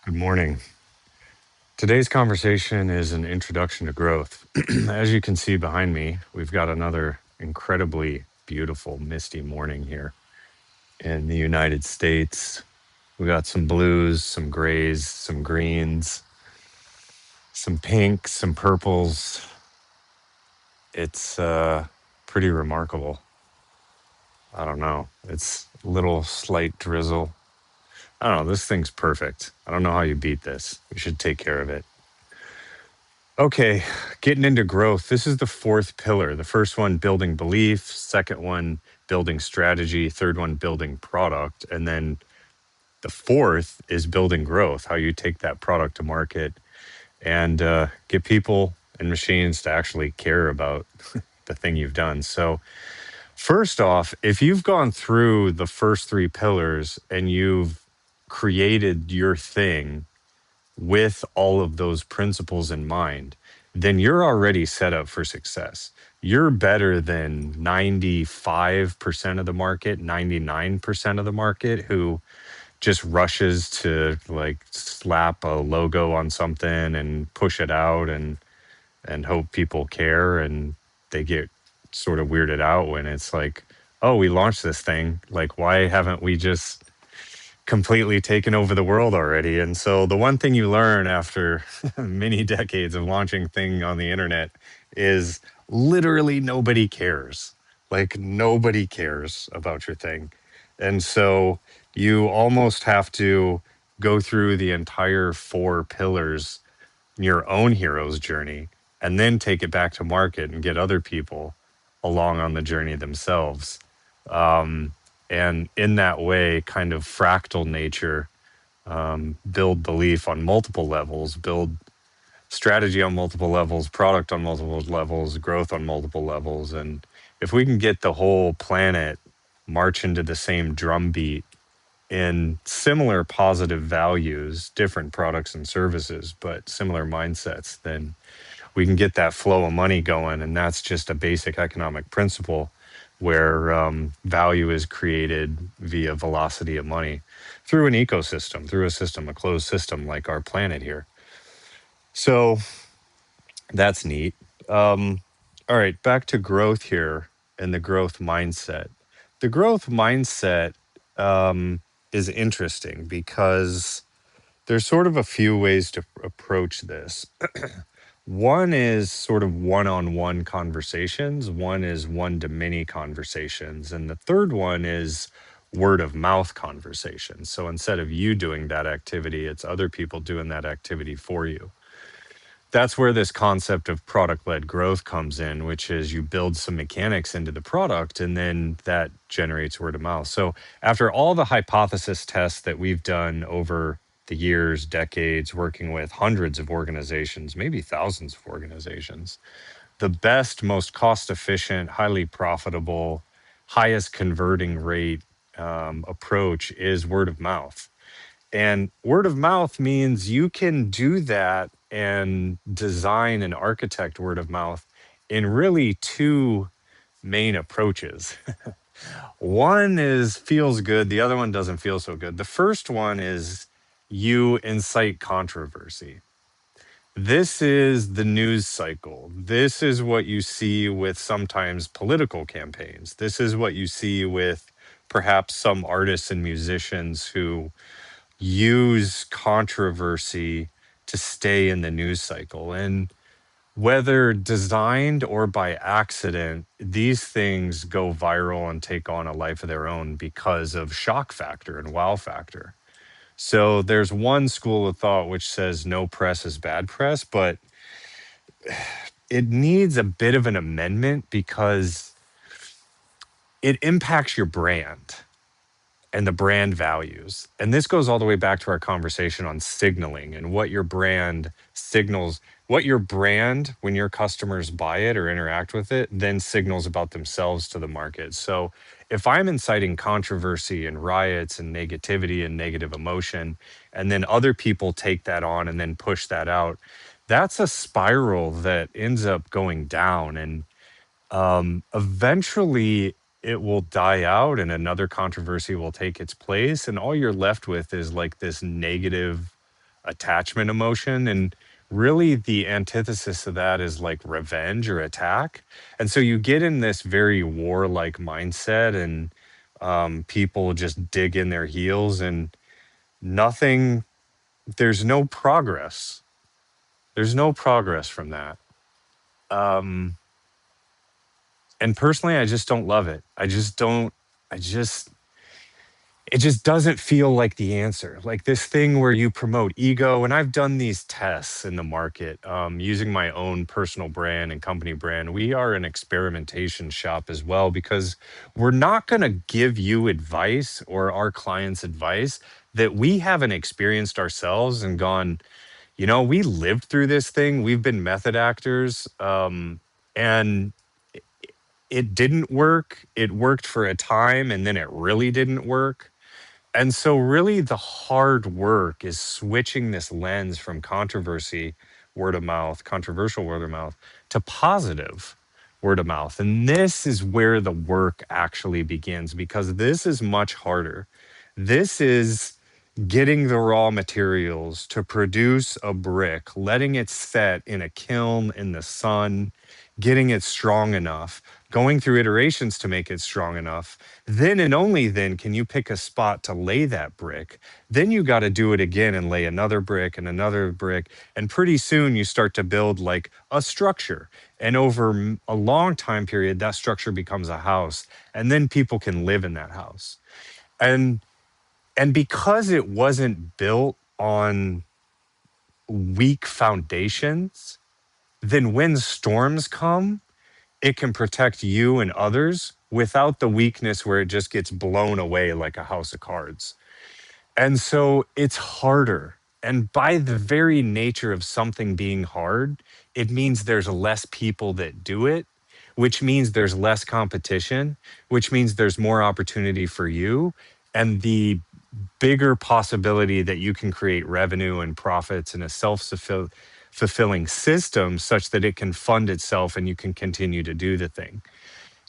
Good morning. Today's conversation is an introduction to growth. As you can see behind me, we've got another incredibly beautiful, misty morning here in the United States. We got some blues, some grays, some greens, some pinks, some purples. It's pretty remarkable. I don't know. It's a little slight drizzle. I don't know. This thing's perfect. I don't know how you beat this. We should take care of it. Okay, getting into growth. This is the fourth pillar. The first one, building belief. Second one, building strategy. Third one, building product. And then the fourth is building growth, how you take that product to market and get people and machines to actually care about the thing you've done. So, first off, if you've gone through the first three pillars and you've created your thing with all of those principles in mind, then you're already set up for success. You're better than 95% of the market, 99% of the market who just rushes to like slap a logo on something and push it out and hope people care, and they get sort of weirded out when it's like, "Oh, we launched this thing. Like, why haven't we just completely taken over the world already?" And so the one thing you learn after many decades of launching thing on the internet is literally nobody cares. Like nobody cares about your thing. And so you almost have to go through the entire four pillars, your own hero's journey, and then take it back to market and get other people along on the journey themselves. And in that way, kind of fractal nature, build belief on multiple levels, build strategy on multiple levels, product on multiple levels, growth on multiple levels. And if we can get the whole planet march into the same drumbeat in similar positive values, different products and services, but similar mindsets, then we can get that flow of money going. And that's just a basic economic principle where value is created via velocity of money through an ecosystem, through a system, a closed system like our planet here. So that's neat. All right, back to growth here and the growth mindset. The growth mindset is interesting because there's sort of a few ways to approach this. One is sort of one-on-one conversations, one is one-to-many conversations, and the third one is word of mouth conversations. So instead of you doing that activity, it's other people doing that activity for you. That's where this concept of product-led growth comes in, which is you build some mechanics into the product and then that generates word of mouth. So after all the hypothesis tests that we've done over the years, decades, working with hundreds of organizations, maybe thousands of organizations, the best, most cost efficient, highly profitable, highest converting rate approach is word of mouth. And word of mouth means you can do that and design and architect word of mouth in really two main approaches. One is feels good, the other one doesn't feel so good. The first one is you incite controversy. This is the news cycle. This is what you see with sometimes political campaigns. This is what you see with perhaps some artists and musicians who use controversy to stay in the news cycle. And whether designed or by accident, these things go viral and take on a life of their own because of shock factor and wow factor. So there's one school of thought which says no press is bad press, but it needs a bit of an amendment because it impacts your brand and the brand values. And this goes all the way back to our conversation on signaling and what your brand signals, what your brand, when your customers buy it or interact with it, then signals about themselves to the market. So if I'm inciting controversy and riots and negativity and negative emotion, and then other people take that on and then push that out, that's a spiral that ends up going down. And eventually it will die out and another controversy will take its place. And all you're left with is like this negative, attachment emotion. And really, the antithesis of that is like revenge or attack. And so you get in this very warlike mindset, and people just dig in their heels, and nothing, there's no progress. There's no progress from that. Um, and personally, I just don't love it. I just don't, I just, it just doesn't feel like the answer. Like this thing where you promote ego, and I've done these tests in the market using my own personal brand and company brand. We are an experimentation shop as well, because we're not going to give you advice or our clients advice that we haven't experienced ourselves and gone, we lived through this thing. We've been method actors, and it didn't work. It worked for a time, and then it really didn't work. And so, really, the hard work is switching this lens from controversy, word of mouth, controversial word of mouth, to positive word of mouth. And this is where the work actually begins, because this is much harder. This is getting the raw materials to produce a brick, letting it set in a kiln in the sun, getting it strong enough, going through iterations to make it strong enough. Then and only then can you pick a spot to lay that brick. Then you got to do it again and lay another brick and another brick. And pretty soon you start to build like a structure. And over a long time period, that structure becomes a house. And then people can live in that house. And because it wasn't built on weak foundations, then when storms come, it can protect you and others without the weakness where it just gets blown away like a house of cards. And so it's harder. And by the very nature of something being hard, it means there's less people that do it, which means there's less competition, which means there's more opportunity for you. And the bigger possibility that you can create revenue and profits in a fulfilling system such that it can fund itself and you can continue to do the thing.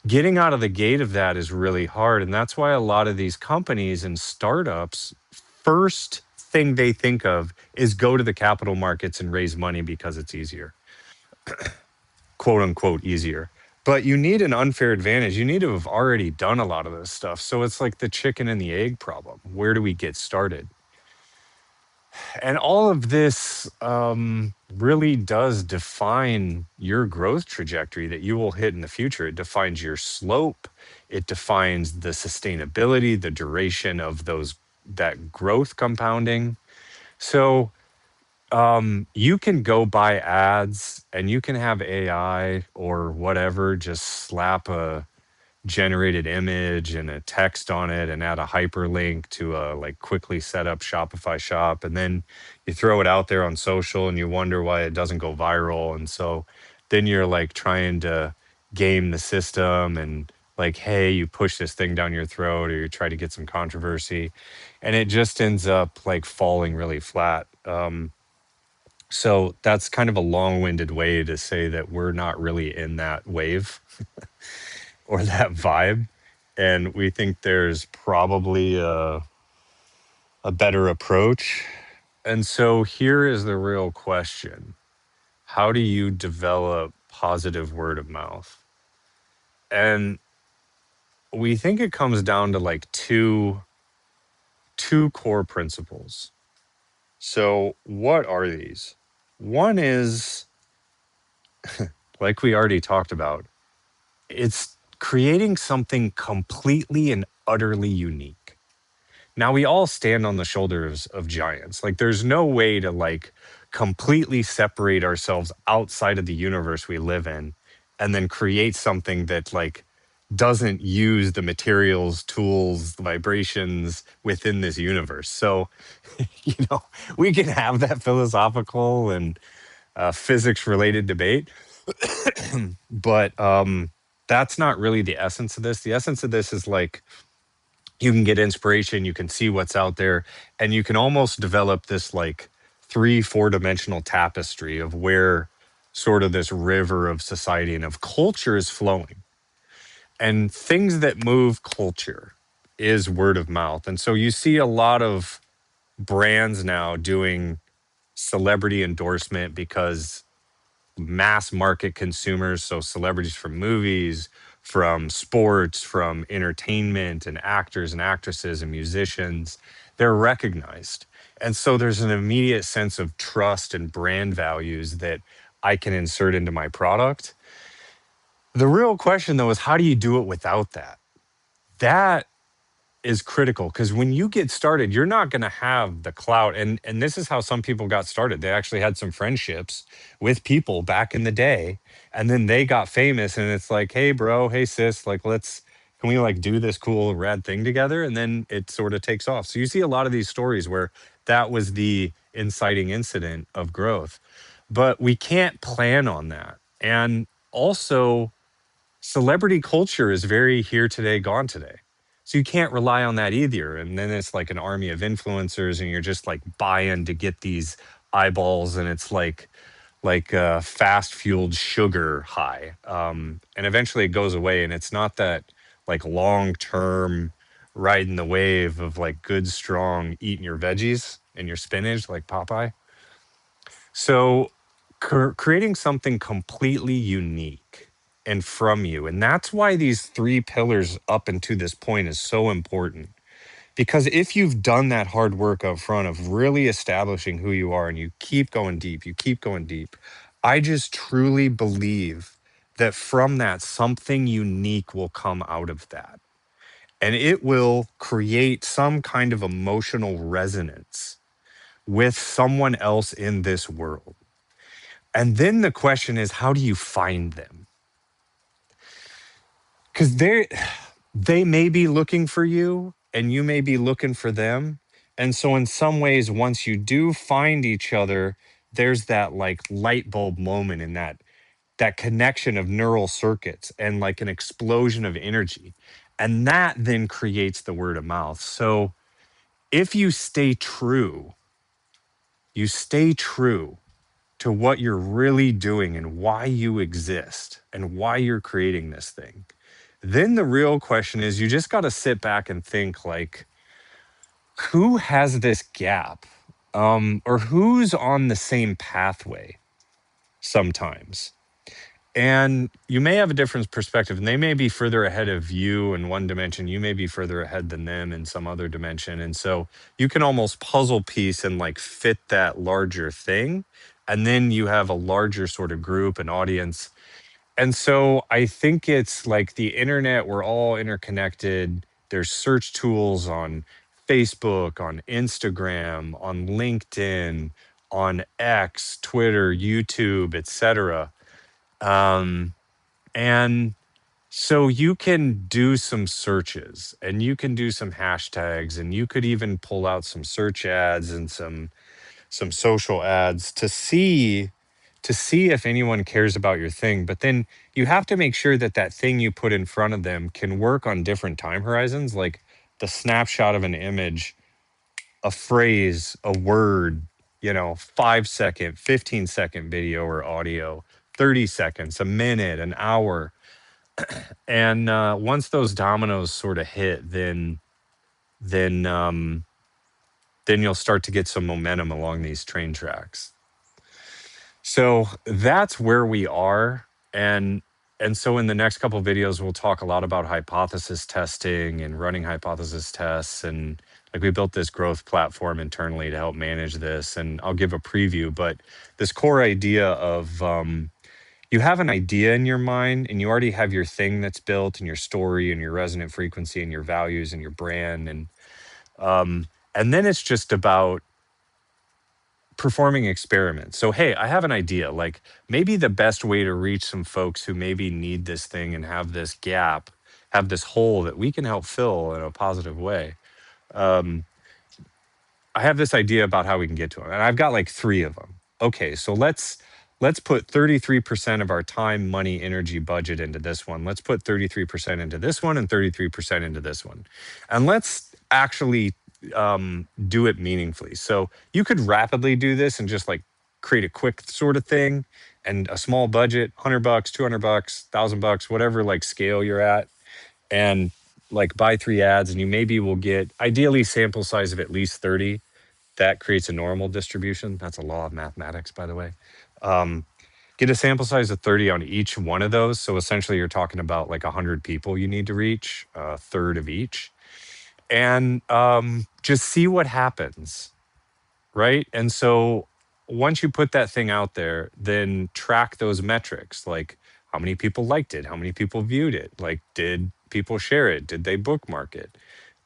Getting out of the gate of that is really hard. And that's why a lot of these companies and startups, first thing they think of is go to the capital markets and raise money because it's easier, quote unquote, easier. But you need an unfair advantage. You need to have already done a lot of this stuff. So it's like the chicken and the egg problem. Where do we get started? And all of this really does define your growth trajectory that you will hit in the future. It defines your slope. It defines the sustainability, the duration of that growth compounding. So you can go buy ads, and you can have AI or whatever just slap a generated image and a text on it and add a hyperlink to a like quickly set up Shopify shop, and then you throw it out there on social and you wonder why it doesn't go viral. And so then you're like trying to game the system, and like, hey, you push this thing down your throat, or you try to get some controversy, and it just ends up like falling really flat. So that's kind of a long-winded way to say that we're not really in that wave or that vibe. And we think there's probably a better approach. And so here is the real question: how do you develop positive word of mouth? And we think it comes down to like two core principles. So what are these? One is, like we already talked about, it's creating something completely and utterly unique. Now, we all stand on the shoulders of giants. Like there's no way to like completely separate ourselves outside of the universe we live in and then create something that like doesn't use the materials, tools, vibrations within this universe. So, you know, we can have that philosophical and physics related debate, but that's not really the essence of this. The essence of this is like, you can get inspiration, you can see what's out there, and you can almost develop this like 3 4 dimensional tapestry of where sort of this river of society and of culture is flowing. And things that move culture is word of mouth. And so you see a lot of brands now doing celebrity endorsement because mass market consumers, so celebrities from movies, from sports, from entertainment, and actors and actresses and musicians, they're recognized. And so there's an immediate sense of trust and brand values that I can insert into my product. The real question, though, is how do you do it without that? That is critical because when you get started, you're not going to have the clout. And this is how some people got started. They actually had some friendships with people back in the day, and then they got famous. And it's like, hey, bro, hey, sis, like, let's can we like do this cool rad thing together? And then it sort of takes off. So you see a lot of these stories where that was the inciting incident of growth, but we can't plan on that. And also, celebrity culture is very here today, gone today. So you can't rely on that either. And then it's like an army of influencers, and you're just like buying to get these eyeballs, and it's like fast fueled sugar high. And eventually it goes away, and it's not that like long term riding the wave of like good, strong eating your veggies and your spinach like Popeye. So, creating something completely unique and from you. And that's why these three pillars up into this point is so important. Because if you've done that hard work up front of really establishing who you are and you keep going deep, you keep going deep, I just truly believe that from that, something unique will come out of that. And it will create some kind of emotional resonance with someone else in this world. And then the question is, how do you find them? Because they may be looking for you and you may be looking for them. And so in some ways, once you do find each other, there's that like light bulb moment in that connection of neural circuits and like an explosion of energy. And that then creates the word of mouth. So if you stay true to what you're really doing and why you exist and why you're creating this thing. Then the real question is you just got to sit back and think like, who has this gap? Or who's on the same pathway sometimes? And you may have a different perspective, and they may be further ahead of you in one dimension. You may be further ahead than them in some other dimension. And so you can almost puzzle piece and like fit that larger thing. And then you have a larger sort of group and audience. And so I think it's like the internet, we're all interconnected. There's search tools on Facebook, on Instagram, on LinkedIn, on X, Twitter, YouTube, etc. Um, and so you can do some searches and you can do some hashtags, and you could even pull out some search ads and some social ads to see if anyone cares about your thing. But then you have to make sure that that thing you put in front of them can work on different time horizons, like the snapshot of an image, a phrase, a word, 5 second, 15-second video or audio, 30 seconds, a minute, an hour. And once those dominoes sort of hit, then then you'll start to get some momentum along these train tracks. So that's where we are. And so in the next couple of videos, we'll talk a lot about hypothesis testing and running hypothesis tests. And like we built this growth platform internally to help manage this. And I'll give a preview, but this core idea of you have an idea in your mind and you already have your thing that's built and your story and your resonant frequency and your values and your brand. And then it's just about performing experiments. So, hey, I have an idea. Like maybe the best way to reach some folks who maybe need this thing and have this gap, have this hole that we can help fill in a positive way. Um, I have this idea about how we can get to them, and I've got like three of them. Okay, so let's put 33% of our time, money, energy, budget into this one. Let's put 33% into this one and 33% into this one, and let's actually do it meaningfully. So you could rapidly do this and just like create a quick sort of thing and a small budget, $100, $200, $1,000, whatever like scale you're at, and like buy three ads, and you maybe will get ideally sample size of at least 30, That creates a normal distribution. That's a law of mathematics, by the way. Um, get a sample size of 30 on each one of those. So essentially, you're talking about like 100 people you need to reach, a third of each, and just see what happens, right? And so once you put that thing out there, then track those metrics, like how many people liked it, how many people viewed it, like did people share it, did they bookmark it,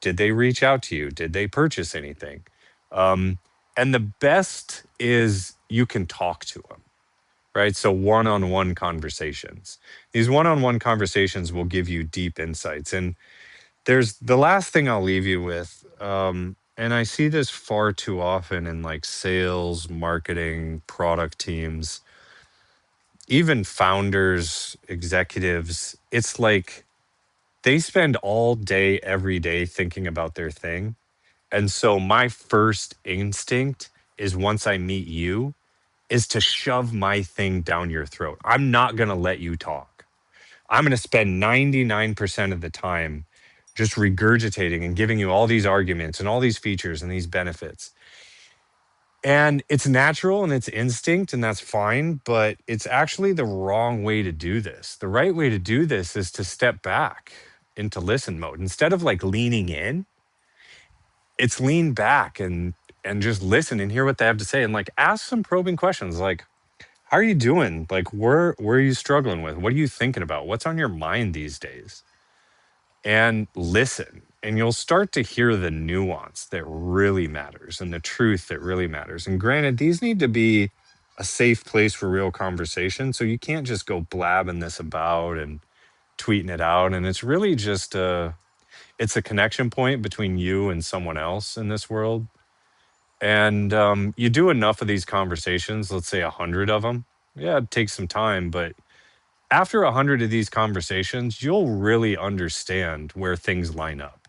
did they reach out to you, did they purchase anything? um, and the best is you can talk to them, right? So one-on-one conversations, these one-on-one conversations will give you deep insights. And there's the last thing I'll leave you with, and I see this far too often in like sales, marketing, product teams, even founders, executives. It's like they spend all day, every day thinking about their thing. And so my first instinct is, once I meet you, is to shove my thing down your throat. I'm not going to let you talk. I'm going to spend 99% of the time just regurgitating and giving you all these arguments and all these features and these benefits. And it's natural and it's instinct, and that's fine, but it's actually the wrong way to do this. The right way to do this is to step back into listen mode. Instead of like leaning in, it's lean back and just listen and hear what they have to say, and like ask some probing questions like, how are you doing? Like, where are you struggling with? What are you thinking about? What's on your mind these days? And listen, and you'll start to hear the nuance that really matters and the truth that really matters. And granted, these need to be a safe place for real conversation. So you can't just go blabbing this about and tweeting it out. And it's really just it's a connection point between you and someone else in this world. And you do enough of these conversations, let's say 100 of them. Yeah, it takes some time, but after 100 of these conversations, you'll really understand where things line up,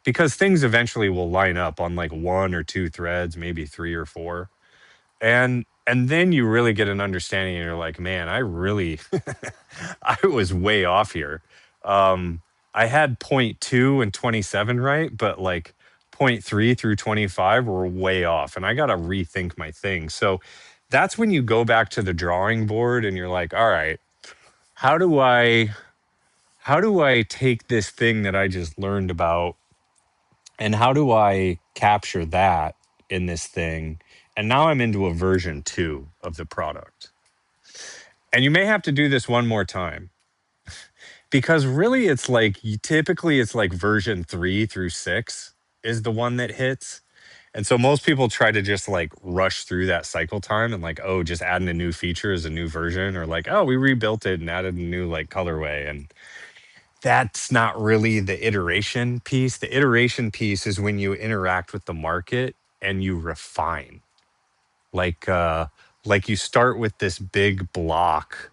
because things eventually will line up on like one or two threads, maybe three or four. And then you really get an understanding, and you're like, man, I really I was way off here. um I had point 2 and 27 right, but like point 3 through 25 were way off, and I got to rethink my thing. So that's when you go back to the drawing board and you're like, all right, how do I take this thing that I just learned about, and how do I capture that in this thing? And now I'm into a version 2 of the product. And you may have to do this one more time, because really it's like typically it's like version 3 through 6 is the one that hits. And so most people try to just like rush through that cycle time and like, oh, just adding a new feature is a new version, or like, oh, we rebuilt it and added a new like colorway. And that's not really the iteration piece. The iteration piece is when you interact with the market and you refine. Like like you start with this big block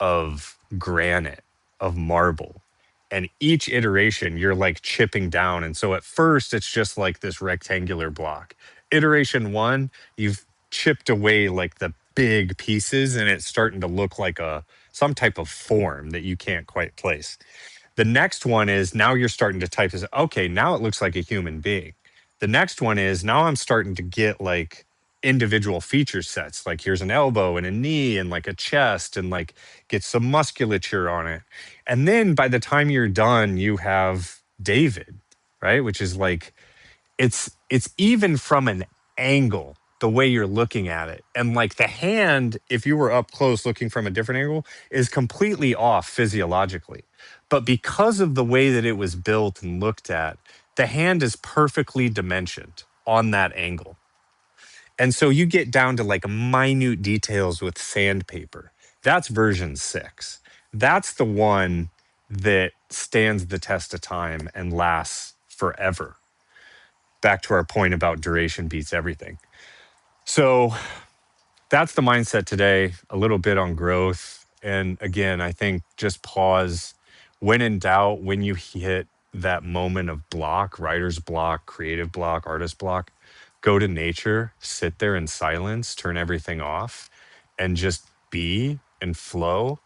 of granite, of marble. And each iteration you're like chipping down. And so at first it's just like this rectangular block. Iteration 1, you've chipped away like the big pieces, and it's starting to look like a some type of form that you can't quite place. The next one is, now you're starting to type this. Okay, now it looks like a human being. The next one is, now I'm starting to get like individual feature sets. Like here's an elbow and a knee and like a chest, and like get some musculature on it. And then by the time you're done, you have David, right? Which is like, it's even from an angle, the way you're looking at it, and like the hand, if you were up close looking from a different angle, is completely off physiologically. But because of the way that it was built and looked at, the hand is perfectly dimensioned on that angle. And so you get down to like minute details with sandpaper. That's version 6. That's the one that stands the test of time and lasts forever. Back to our point about duration beats everything. So that's the mindset today, a little bit on growth. And again, I think just pause when in doubt, when you hit that moment of block, writer's block, creative block, artist block, go to nature, sit there in silence, turn everything off, and just be and flow.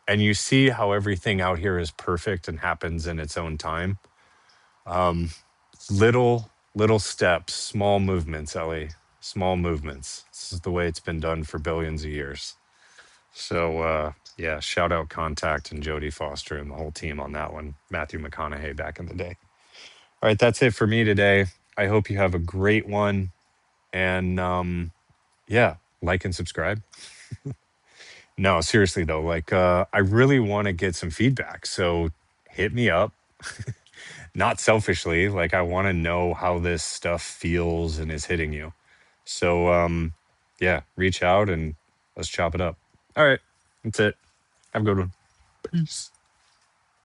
And you see how everything out here is perfect and happens in its own time. Um, little Little steps, small movements, Ellie. Small movements. This is the way it's been done for billions of years. So yeah, shout out Contact and Jodie Foster and the whole team on that one. Matthew McConaughey back in the day. All right, that's it for me today. I hope you have a great one. And yeah, like and subscribe. No, seriously though, like I really want to get some feedback. So hit me up. Not selfishly, like I want to know how this stuff feels and is hitting you. So yeah, reach out and let's chop it up. All right. That's it. Have a good one. Peace.